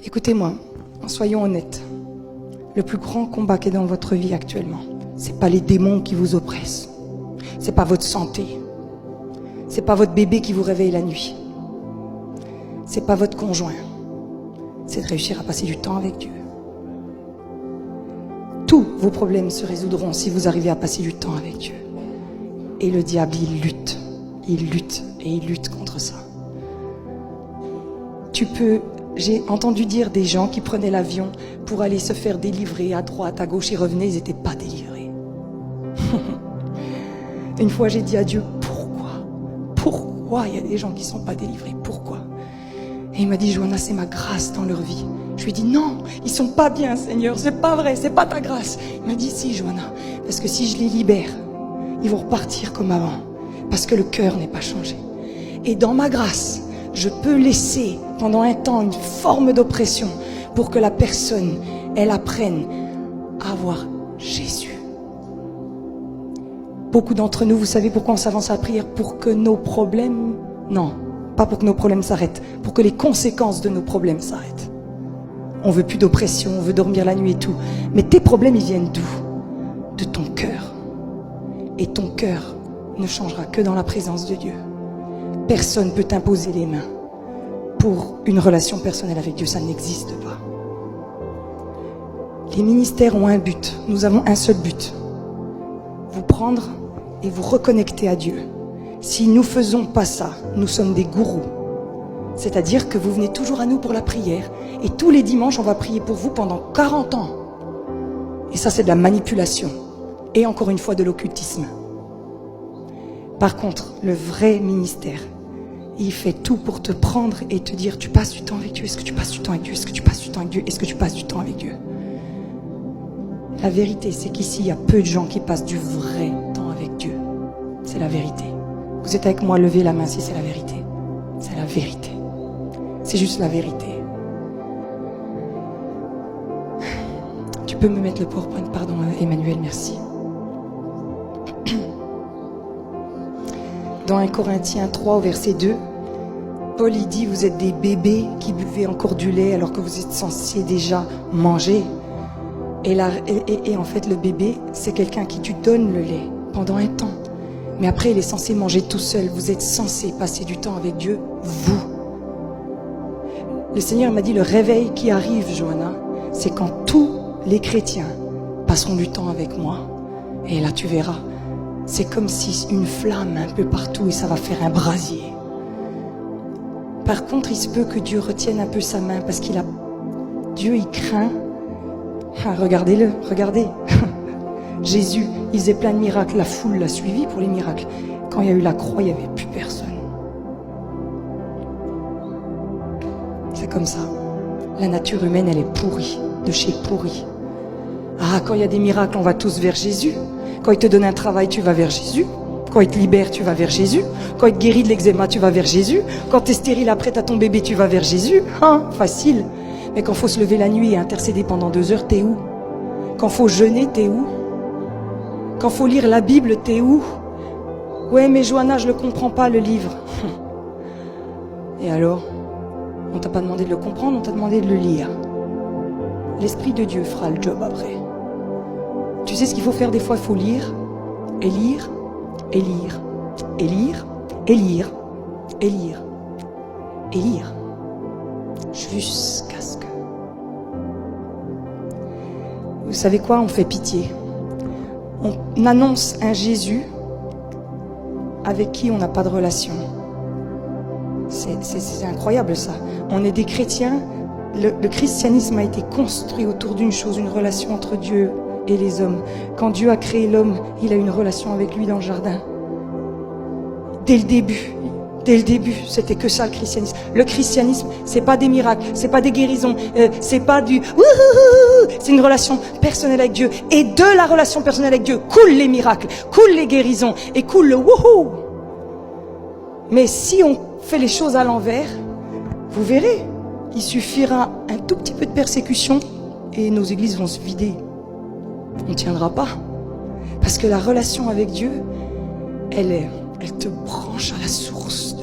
Écoutez-moi, soyons honnêtes. Le plus grand combat qui est dans votre vie actuellement, c'est pas les démons qui vous oppressent. C'est pas votre santé. C'est pas votre bébé qui vous réveille la nuit. C'est pas votre conjoint. C'est de réussir à passer du temps avec Dieu. Tous vos problèmes se résoudront si vous arrivez à passer du temps avec Dieu. Et le diable, il lutte et il lutte contre ça. J'ai entendu dire des gens qui prenaient l'avion pour aller se faire délivrer à droite, à gauche, ils revenaient, ils n'étaient pas délivrés. Une fois, j'ai dit à Dieu, pourquoi il y a des gens qui ne sont pas délivrés? Pourquoi? Et il m'a dit, Johanna, c'est ma grâce dans leur vie. Je lui ai dit, non, ils sont pas bien, Seigneur, c'est pas vrai, c'est pas ta grâce. Il m'a dit, si, Johanna, parce que si je les libère, ils vont repartir comme avant, parce que le cœur n'est pas changé. Et dans ma grâce, je peux laisser pendant un temps une forme d'oppression pour que la personne, elle apprenne à voir Jésus. Beaucoup d'entre nous, vous savez pourquoi on s'avance à la prière? Pour que nos problèmes... Non, pas pour que nos problèmes s'arrêtent, pour que les conséquences de nos problèmes s'arrêtent. On veut plus d'oppression, on veut dormir la nuit et tout. Mais tes problèmes, ils viennent d'où? De ton cœur. Et ton cœur ne changera que dans la présence de Dieu. Personne ne peut t'imposer les mains pour une relation personnelle avec Dieu, ça n'existe pas. Les ministères ont un but, nous avons un seul but. Vous prendre et vous reconnecter à Dieu. Si nous ne faisons pas ça, nous sommes des gourous. C'est-à-dire que vous venez toujours à nous pour la prière et tous les dimanches, on va prier pour vous pendant 40 ans. Et ça, c'est de la manipulation et encore une fois de l'occultisme. Par contre, le vrai ministère, il fait tout pour te prendre et te dire, tu passes du temps avec Dieu, est-ce que tu passes du temps avec Dieu, est-ce que tu passes du temps avec Dieu, est-ce que tu passes du temps avec Dieu? La vérité, c'est qu'ici, il y a peu de gens qui passent du vrai temps avec Dieu. C'est la vérité. Vous êtes avec moi, levez la main si c'est la vérité. C'est la vérité. C'est juste la vérité. Tu peux me mettre le PowerPoint, pardon, Emmanuel, merci. Dans 1 Corinthiens 3 au verset 2, Paul il dit, vous êtes des bébés qui buvez encore du lait alors que vous êtes censés déjà manger. Et en fait, le bébé, c'est quelqu'un qui tu donnes le lait pendant un temps. Mais après, il est censé manger tout seul. Vous êtes censé passer du temps avec Dieu, vous. Le Seigneur m'a dit, le réveil qui arrive, Johanna, c'est quand tous les chrétiens passeront du temps avec moi. Et là, tu verras. C'est comme si une flamme un peu partout et ça va faire un brasier. Par contre, il se peut que Dieu retienne un peu sa main parce Dieu, il craint. Ah, regardez-le, regardez. Jésus, il faisait plein de miracles. La foule l'a suivi pour les miracles. Quand il y a eu la croix, il n'y avait plus personne. C'est comme ça. La nature humaine, elle est pourrie, de chez pourrie. Ah, quand il y a des miracles, on va tous vers Jésus. Quand il te donne un travail, tu vas vers Jésus. Quand il te libère, tu vas vers Jésus. Quand il te guérit de l'eczéma, tu vas vers Jésus. Quand tu es stérile après t'as ton bébé, tu vas vers Jésus. Hein, facile. Mais quand il faut se lever la nuit et intercéder pendant 2 heures, t'es où? Quand il faut jeûner, t'es où? Quand il faut lire la Bible, t'es où? Ouais, mais Johanna, je ne le comprends pas, le livre. Et alors? On t'a pas demandé de le comprendre, on t'a demandé de le lire. L'Esprit de Dieu fera le job après. Tu sais ce qu'il faut faire des fois? Il faut lire, et lire, et lire, et lire, et lire, et lire, et lire. Jusqu'à ce que... Vous savez quoi? On fait pitié. On annonce un Jésus avec qui on n'a pas de relation. C'est incroyable ça. On est des chrétiens. Le christianisme a été construit autour d'une chose, une relation entre Dieu et les hommes. Quand Dieu a créé l'homme, il a une relation avec lui dans le jardin. Dès le début, c'était que ça le christianisme. Le christianisme, c'est pas des miracles, c'est pas des guérisons, c'est pas du wouhou, c'est une relation personnelle avec Dieu. Et de la relation personnelle avec Dieu coulent les miracles, coulent les guérisons et coule le wouhou. Mais si on fait les choses à l'envers, vous verrez, il suffira un tout petit peu de persécution et nos églises vont se vider. On ne tiendra pas. Parce que la relation avec Dieu, elle te branche à la source